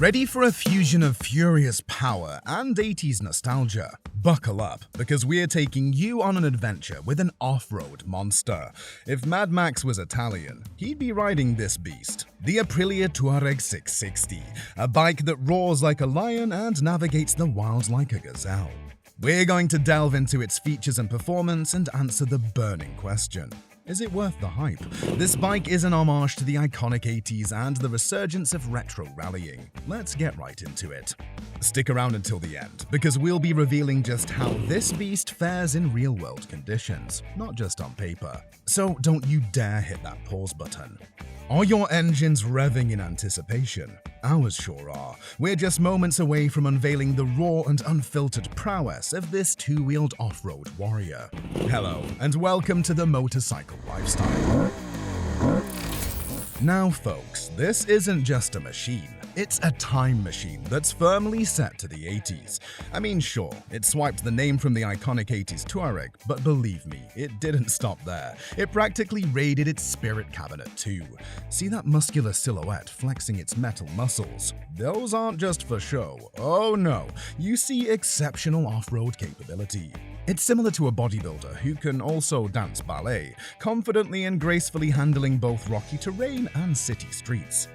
Ready for a fusion of furious power and 80s nostalgia? Buckle up, because we're taking you on an adventure with an off-road monster. If Mad Max was Italian, he'd be riding this beast, the Aprilia Tuareg 660, a bike that roars like a lion and navigates the wilds like a gazelle. We're going to delve into its features and performance and answer the burning question: is it worth the hype? This bike is an homage to the iconic 80s and the resurgence of retro rallying. Let's get right into it. Stick around until the end, because we'll be revealing just how this beast fares in real-world conditions, not just on paper. So don't you dare hit that pause button. Are your engines revving in anticipation? Ours sure are. We're just moments away from unveiling the raw and unfiltered prowess of this two-wheeled off-road warrior. Hello, and welcome to the motorcycle lifestyle. Now folks, this isn't just a machine. It's a time machine that's firmly set to the 80s. I mean, sure, it swiped the name from the iconic 80s Tuareg, but believe me, it didn't stop there. It practically raided its spirit cabinet too. See that muscular silhouette flexing its metal muscles? Those aren't just for show. Oh no, you see exceptional off-road capability. It's similar to a bodybuilder who can also dance ballet, confidently and gracefully handling both rocky terrain and city streets.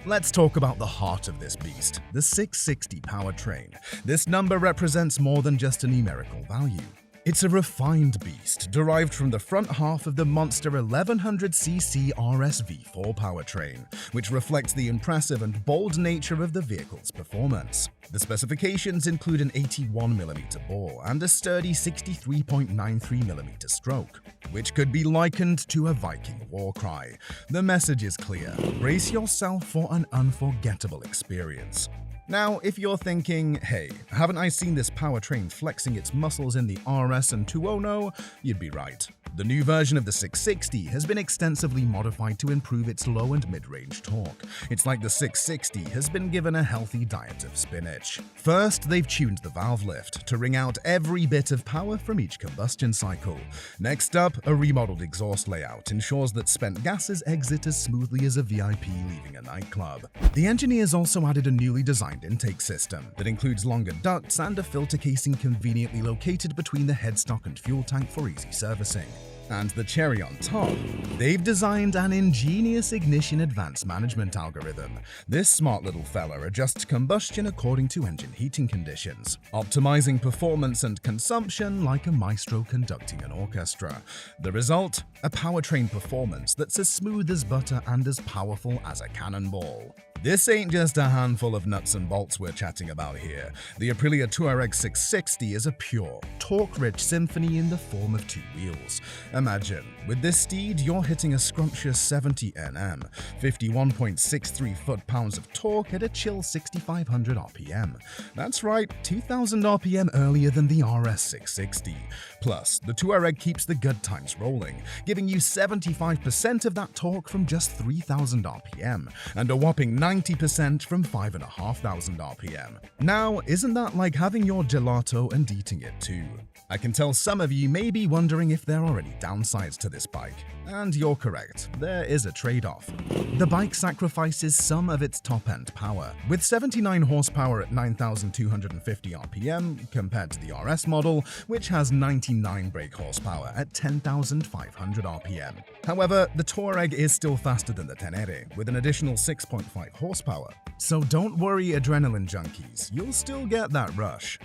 Let's talk about the heart of this beast, the 660 Powertrain. This number represents more than just a numerical value. It's a refined beast, derived from the front half of the monster 1100cc RS-V4 powertrain, which reflects the impressive and bold nature of the vehicle's performance. The specifications include an 81mm bore and a sturdy 63.93mm stroke, which could be likened to a Viking war cry. The message is clear: brace yourself for an unforgettable experience. Now, if you're thinking, hey, haven't I seen this powertrain flexing its muscles in the RS and 210? You'd be right. The new version of the 660 has been extensively modified to improve its low and mid-range torque. It's like the 660 has been given a healthy diet of spinach. First, they've tuned the valve lift to wring out every bit of power from each combustion cycle. Next up, a remodeled exhaust layout ensures that spent gases exit as smoothly as a VIP leaving a nightclub. The engineers also added a newly designed intake system that includes longer ducts and a filter casing conveniently located between the headstock and fuel tank for easy servicing. And the cherry on top, they've designed an ingenious ignition advanced management algorithm. This smart little fella adjusts combustion according to engine heating conditions, optimizing performance and consumption like a maestro conducting an orchestra. The result? A powertrain performance that's as smooth as butter and as powerful as a cannonball. This ain't just a handful of nuts and bolts we're chatting about here. The Aprilia Tuareg 660 is a pure, torque-rich symphony in the form of two wheels. Imagine, with this steed, you're hitting a scrumptious 70 Nm, 51.63 foot-pounds of torque at a chill 6,500 RPM. That's right, 2,000 RPM earlier than the RS 660. Plus, the Tuareg keeps the good times rolling, giving you 75% of that torque from just 3,000 RPM, and a whopping 90% from 5,500 RPM. Now, isn't that like having your gelato and eating it too? I can tell some of you may be wondering if there are any downsides to this bike. And you're correct, there is a trade-off. The bike sacrifices some of its top-end power, with 79 horsepower at 9,250 RPM compared to the RS model, which has 99 brake horsepower at 10,500 RPM. However, the Tuareg is still faster than the Tenere, with an additional 6.5 horsepower. So don't worry, adrenaline junkies, you'll still get that rush.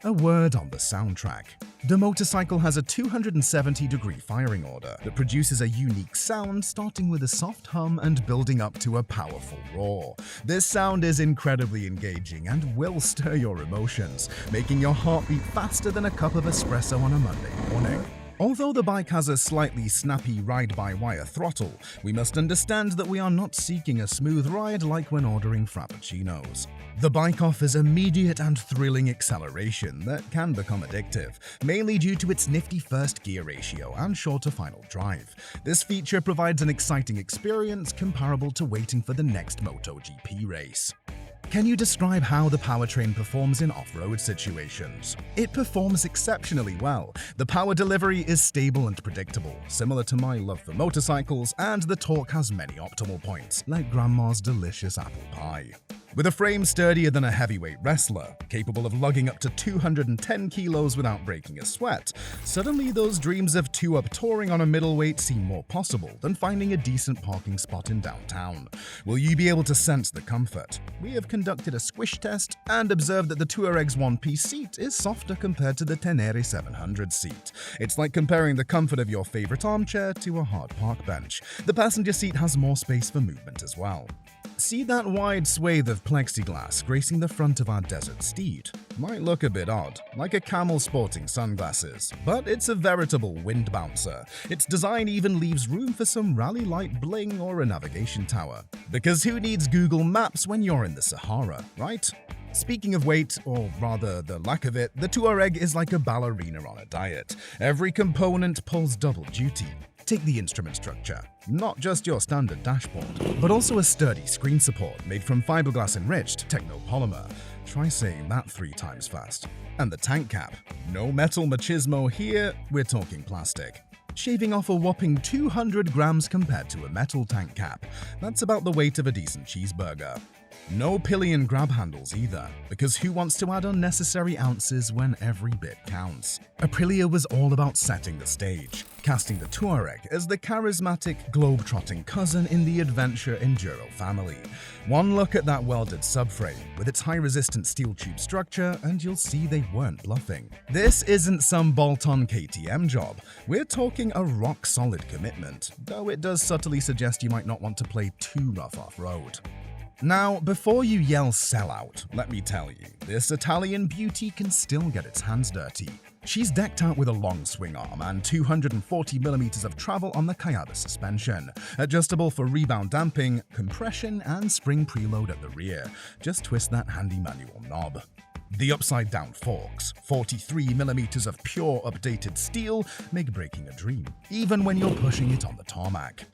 A word on the soundtrack. The motorcycle has a 270-degree firing order that produces a unique sound, starting with a soft hum and building up to a powerful roar. This sound is incredibly engaging and will stir your emotions, making your heart beat faster than a cup of espresso on a Monday morning. Although the bike has a slightly snappy ride-by-wire throttle, we must understand that we are not seeking a smooth ride like when ordering frappuccinos. The bike offers immediate and thrilling acceleration that can become addictive, mainly due to its nifty first gear ratio and shorter final drive. This feature provides an exciting experience comparable to waiting for the next MotoGP race. Can you describe how the powertrain performs in off-road situations? It performs exceptionally well. The power delivery is stable and predictable, similar to my love for motorcycles, and the torque has many optimal points, like Grandma's delicious apple pie. With a frame sturdier than a heavyweight wrestler, capable of lugging up to 210 kilos without breaking a sweat, suddenly those dreams of two-up touring on a middleweight seem more possible than finding a decent parking spot in downtown. Will you be able to sense the comfort? We have conducted a squish test and observed that the Tuareg's one-piece seat is softer compared to the Tenere 700 seat. It's like comparing the comfort of your favorite armchair to a hard park bench. The passenger seat has more space for movement as well. See that wide swathe of plexiglass gracing the front of our desert steed? Might look a bit odd, like a camel sporting sunglasses, but it's a veritable wind bouncer. Its design even leaves room for some rally light bling or a navigation tower. Because who needs Google Maps when you're in the Sahara, right? Speaking of weight, or rather the lack of it, the Tuareg is like a ballerina on a diet. Every component pulls double duty. Take the instrument structure. Not just your standard dashboard, but also a sturdy screen support made from fiberglass-enriched technopolymer. Try saying that 3 times fast. And the tank cap. No metal machismo here, we're talking plastic. Shaving off a whopping 200 grams compared to a metal tank cap. That's about the weight of a decent cheeseburger. No pillion grab handles either, because who wants to add unnecessary ounces when every bit counts? Aprilia was all about setting the stage, casting the Tuareg as the charismatic, globe-trotting cousin in the adventure enduro family. One look at that welded subframe with its high-resistance steel tube structure and you'll see they weren't bluffing. This isn't some bolt-on KTM job. We're talking a rock-solid commitment, though it does subtly suggest you might not want to play too rough off-road. Now, before you yell sellout, let me tell you, this Italian beauty can still get its hands dirty. She's decked out with a long swing arm and 240mm of travel on the Cayaba suspension, adjustable for rebound damping, compression, and spring preload at the rear. Just twist that handy manual knob. The upside-down forks, 43mm of pure updated steel, make braking a dream, even when you're pushing it on the tarmac.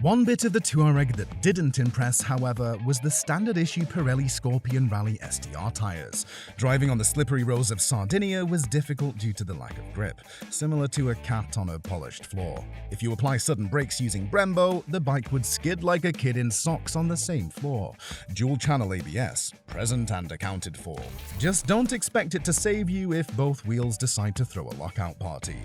One bit of the Tuareg that didn't impress, however, was the standard-issue Pirelli Scorpion Rally STR tires. Driving on the slippery roads of Sardinia was difficult due to the lack of grip, similar to a cat on a polished floor. If you apply sudden brakes using Brembo, the bike would skid like a kid in socks on the same floor. Dual-channel ABS, present and accounted for. Just don't expect it to save you if both wheels decide to throw a lockout party.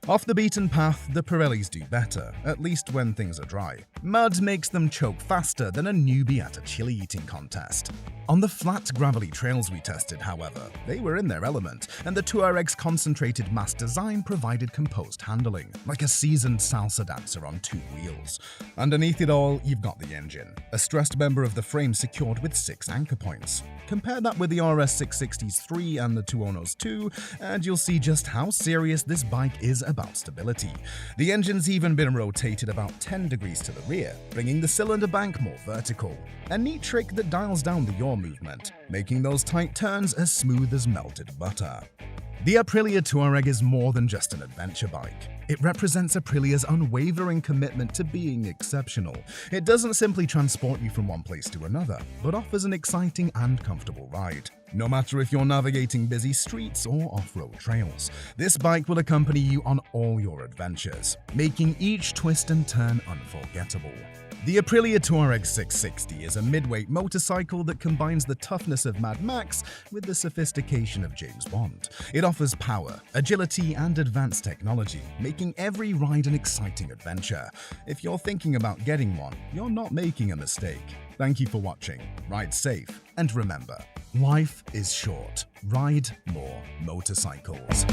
Off the beaten path, the Pirellis do better, at least when things are dry. Mud makes them choke faster than a newbie at a chili eating contest. On the flat, gravelly trails we tested, however, they were in their element, and the Tuareg's concentrated mass design provided composed handling, like a seasoned salsa dancer on 2 wheels. Underneath it all, you've got the engine, a stressed member of the frame secured with 6 anchor points. Compare that with the RS660's 3 and the Tuono's 2, and you'll see just how serious this bike is about stability. The engine's even been rotated about 10 degrees to the rear, bringing the cylinder bank more vertical. A neat trick that dials down the yaw movement, making those tight turns as smooth as melted butter. The Aprilia Tuareg is more than just an adventure bike. It represents Aprilia's unwavering commitment to being exceptional. It doesn't simply transport you from one place to another, but offers an exciting and comfortable ride. No matter if you're navigating busy streets or off-road trails, this bike will accompany you on all your adventures, making each twist and turn unforgettable. The Aprilia Tuareg 660 is a midweight motorcycle that combines the toughness of Mad Max with the sophistication of James Bond. It offers power, agility, and advanced technology, making every ride an exciting adventure. If you're thinking about getting one, you're not making a mistake. Thank you for watching, ride safe, and remember, life is short. Ride more motorcycles.